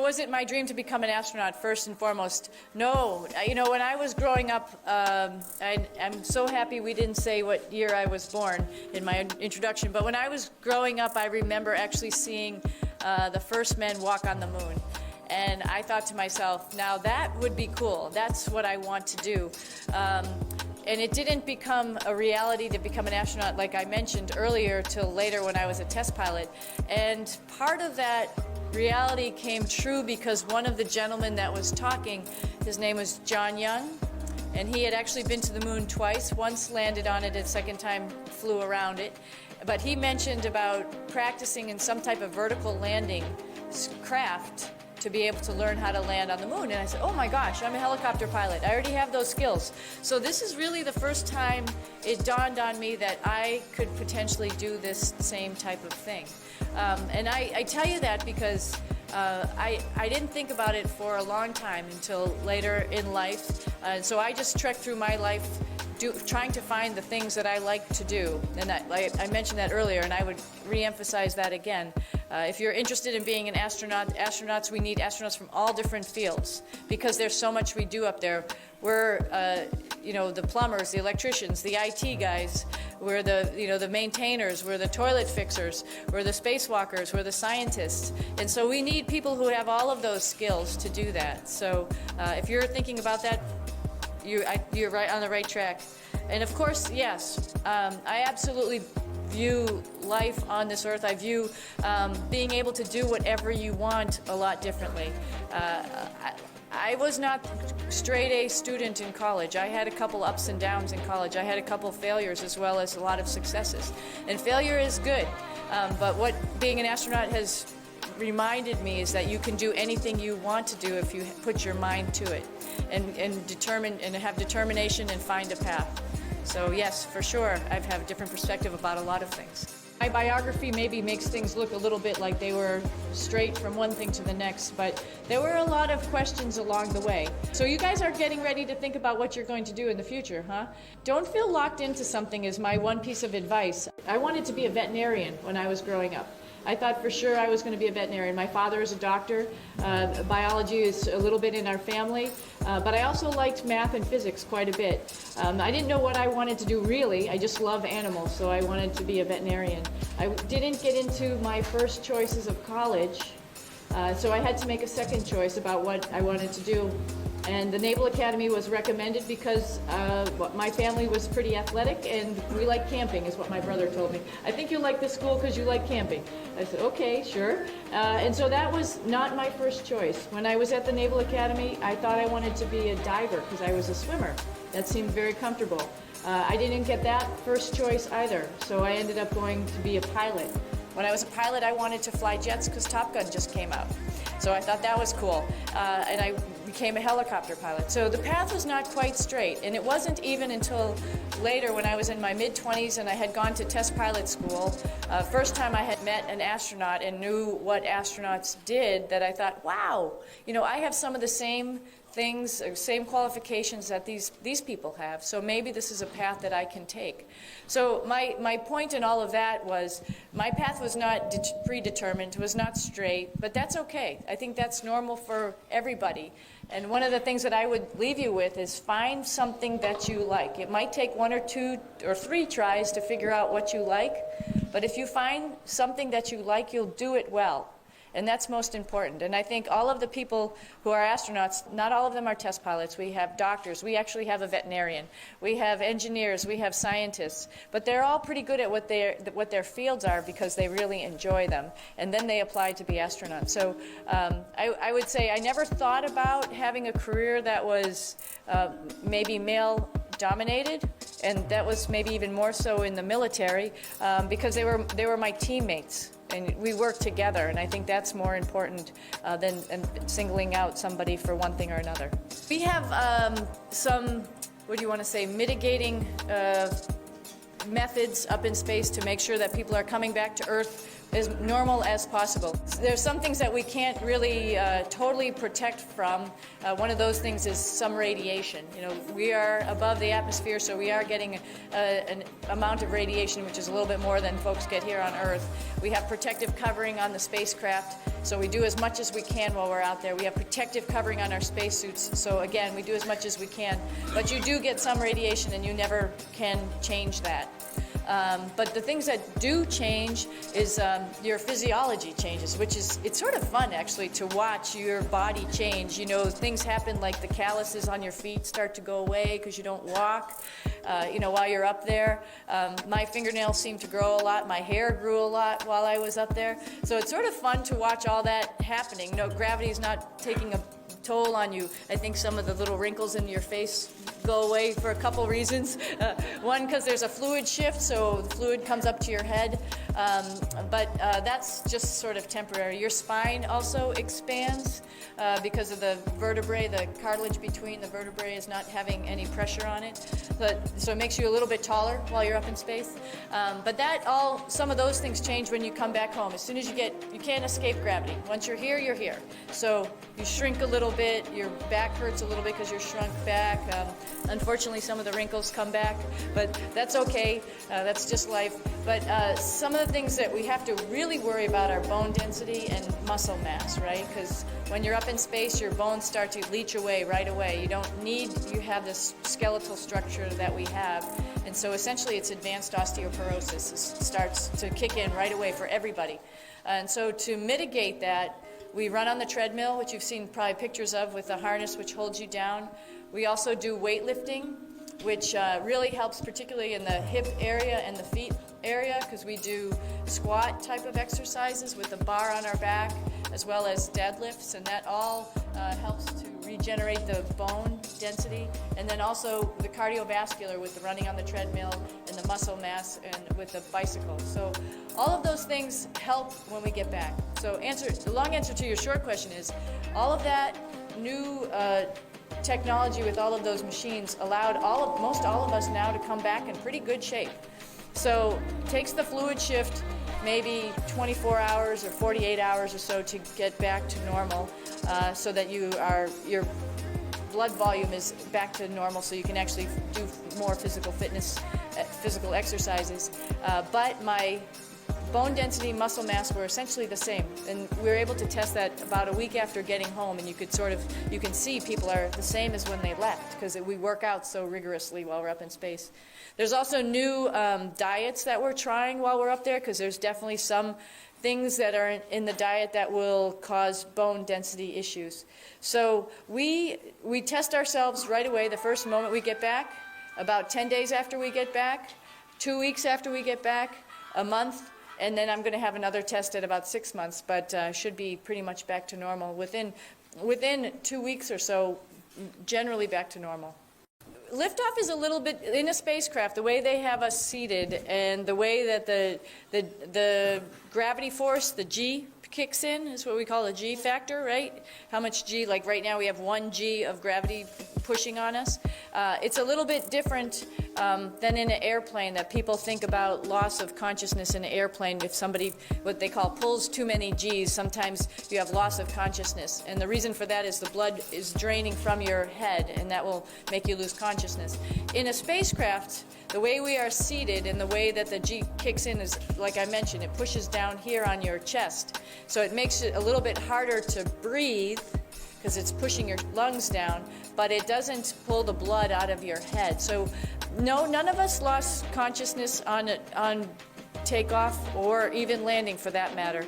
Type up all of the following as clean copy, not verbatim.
Was it my dream to become an astronaut first and foremost? No. You know, when I was growing up, I'm so happy we didn't say what year I was born in my introduction, but when I was growing up, I remember actually seeing the first men walk on the moon. And I thought to myself, now that would be cool. That's what I want to do. And it didn't become a reality to become an astronaut, like I mentioned earlier, till later when I was a test pilot. And part of that reality came true because one of the gentlemen that was talking, his name was John Young, and he had actually been to the moon twice, once landed on it, and second time flew around it. But he mentioned about practicing in some type of vertical landing craft to be able to learn how to land on the moon. And I said, oh my gosh, I'm a helicopter pilot. I already have those skills. So this is really the first time it dawned on me that I could potentially do this same type of thing. And I tell you that because I didn't think about it for a long time until later in life. So I just trekked through my life trying to find the things that I like to do. And I mentioned that earlier, and I would re-emphasize that again. If you're interested in being an astronaut, we need astronauts from all different fields because there's so much we do up there. We're, the plumbers, the electricians, the IT guys. We're the maintainers. We're the toilet fixers. We're the spacewalkers. We're the scientists. And so we need people who have all of those skills to do that. So if you're thinking about that, you're right on the right track. And of course, yes, I absolutely view life on this earth. I view being able to do whatever you want a lot differently. I was not straight A student in college. I had a couple ups and downs in college. I had a couple failures as well as a lot of successes. And failure is good, but what being an astronaut has reminded me is that you can do anything you want to do if you put your mind to it and have determination and find a path. So yes, for sure, I have a different perspective about a lot of things. My biography maybe makes things look a little bit like they were straight from one thing to the next, but there were a lot of questions along the way. So you guys are getting ready to think about what you're going to do in the future, huh? Don't feel locked into something is my one piece of advice. I wanted to be a veterinarian when I was growing up. I thought for sure I was going to be a veterinarian. My father is a doctor. Biology is a little bit in our family. But I also liked math and physics quite a bit. I didn't know what I wanted to do really. I just love animals, so I wanted to be a veterinarian. I didn't get into my first choices of college, so I had to make a second choice about what I wanted to do. And the Naval Academy was recommended because my family was pretty athletic and we like camping, is what my brother told me. I think you like this school because you like camping. I said, okay, sure. And so that was not my first choice. When I was at the Naval Academy, I thought I wanted to be a diver because I was a swimmer. That seemed very comfortable. I didn't get that first choice either, so I ended up going to be a pilot. When I was a pilot, I wanted to fly jets because Top Gun just came out. So I thought that was cool. And I became a helicopter pilot. So the path was not quite straight. And it wasn't even until later when I was in my mid-20s and I had gone to test pilot school, first time I had met an astronaut and knew what astronauts did, that I thought, wow, I have some of the same things, same qualifications that these people have. So maybe this is a path that I can take. So my point in all of that was my path was not predetermined, was not straight, but that's okay. I think that's normal for everybody. And one of the things that I would leave you with is find something that you like. It might take 1 or 2 or 3 tries to figure out what you like, but if you find something that you like, you'll do it well. And that's most important. And I think all of the people who are astronauts, not all of them are test pilots. We have doctors. We actually have a veterinarian. We have engineers. We have scientists. But they're all pretty good at what their fields are because they really enjoy them. And then they apply to be astronauts. So I would say I never thought about having a career that was maybe male dominated, and that was maybe even more so in the military because they were my teammates. And we work together, and I think that's more important than singling out somebody for one thing or another. We have some, mitigating methods up in space to make sure that people are coming back to Earth normal as possible. There's some things that we can't really totally protect from. One of those things is some radiation. You know, we are above the atmosphere, so we are getting an amount of radiation which is a little bit more than folks get here on Earth. We have protective covering on the spacecraft, so we do as much as we can while we're out there. We have protective covering on our spacesuits, so again, we do as much as we can. But you do get some radiation, and you never can change that. But the things that do change is your physiology changes, which is, it's sort of fun actually to watch your body change. You know, things happen like the calluses on your feet start to go away because you don't walk, you know, while you're up there. My fingernails seem to grow a lot. My hair grew a lot while I was up there. So it's sort of fun to watch all that happening. No, gravity is not taking a toll on you. I think some of the little wrinkles in your face go away for a couple reasons. One, because there's a fluid shift, so the fluid comes up to your head. But that's just sort of temporary. Your spine also expands because of the vertebrae. The cartilage between the vertebrae is not having any pressure on it. So it makes you a little bit taller while you're up in space. But some of those things change when you come back home. As soon as you can't escape gravity. Once you're here, you're here. So you shrink a little bit, your back hurts a little bit because you're shrunk back. Unfortunately, some of the wrinkles come back, but that's okay. That's just life. But some of the things that we have to really worry about are bone density and muscle mass, right? Because when you're up in space, your bones start to leach away right away. You have this skeletal structure that we have. And so essentially it's advanced osteoporosis. It starts to kick in right away for everybody. And so to mitigate that, we run on the treadmill, which you've seen probably pictures of with the harness which holds you down. We also do weightlifting, which really helps particularly in the hip area and the feet area, because we do squat type of exercises with the bar on our back, as well as deadlifts, and that all helps to regenerate the bone density. And then also the cardiovascular with the running on the treadmill and the muscle mass and with the bicycle. So all of those things help when we get back. So the long answer to your short question is, all of that new technology with all of those machines allowed most all of us now to come back in pretty good shape. So it takes the fluid shift maybe 24 hours or 48 hours or so to get back to normal, so that your blood volume is back to normal, so you can actually do more physical fitness, physical exercises. But my bone density, muscle mass were essentially the same, and we were able to test that about a week after getting home, and you can see people are the same as when they left, because we work out so rigorously while we're up in space. There's also new diets that we're trying while we're up there, because there's definitely some things that are in the diet that will cause bone density issues. So we test ourselves right away the first moment we get back, about 10 days after we get back, 2 weeks after we get back, a month, and then I'm going to have another test at about 6 months, but should be pretty much back to normal within 2 weeks or so, generally back to normal. Liftoff is a little bit, in a spacecraft, the way they have us seated and the way that the gravity force, the G, kicks in, is what we call a G factor, right? How much G, like right now we have 1 G of gravity pushing on us. It's a little bit different than in an airplane, that people think about loss of consciousness in an airplane. If somebody, what they call, pulls too many Gs, sometimes you have loss of consciousness. And the reason for that is the blood is draining from your head, and that will make you lose consciousness. In a spacecraft, the way we are seated and the way that the G kicks in is, like I mentioned, it pushes down here on your chest. So it makes it a little bit harder to breathe, because it's pushing your lungs down, but it doesn't pull the blood out of your head. So no, none of us lost consciousness on takeoff or even landing for that matter.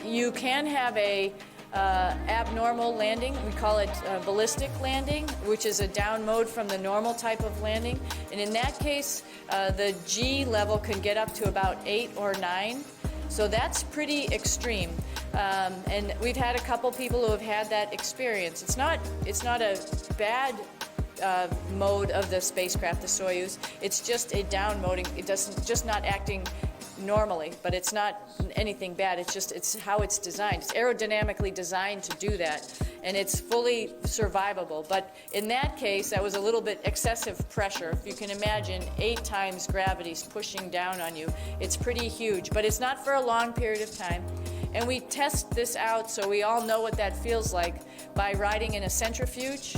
You can have a abnormal landing. We call it ballistic landing, which is a down mode from the normal type of landing. And in that case, the G level can get up to about 8 or 9. So that's pretty extreme. And we've had a couple people who have had that experience. It's not a bad mode of the spacecraft, the Soyuz. It's just a down mode. It doesn't, just not acting normally, but it's not anything bad. It's how it's designed. It's aerodynamically designed to do that, and it's fully survivable. But in that case, that was a little bit excessive pressure. If you can imagine 8 times gravity's pushing down on you, it's pretty huge, but it's not for a long period of time. And we test this out so we all know what that feels like by riding in a centrifuge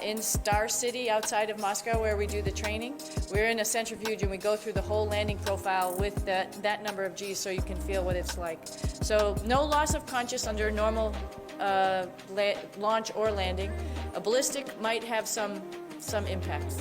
in Star City outside of Moscow where we do the training. We're in a centrifuge and we go through the whole landing profile with that number of G's so you can feel what it's like. So no loss of conscious under normal launch or landing. A ballistic might have some impacts.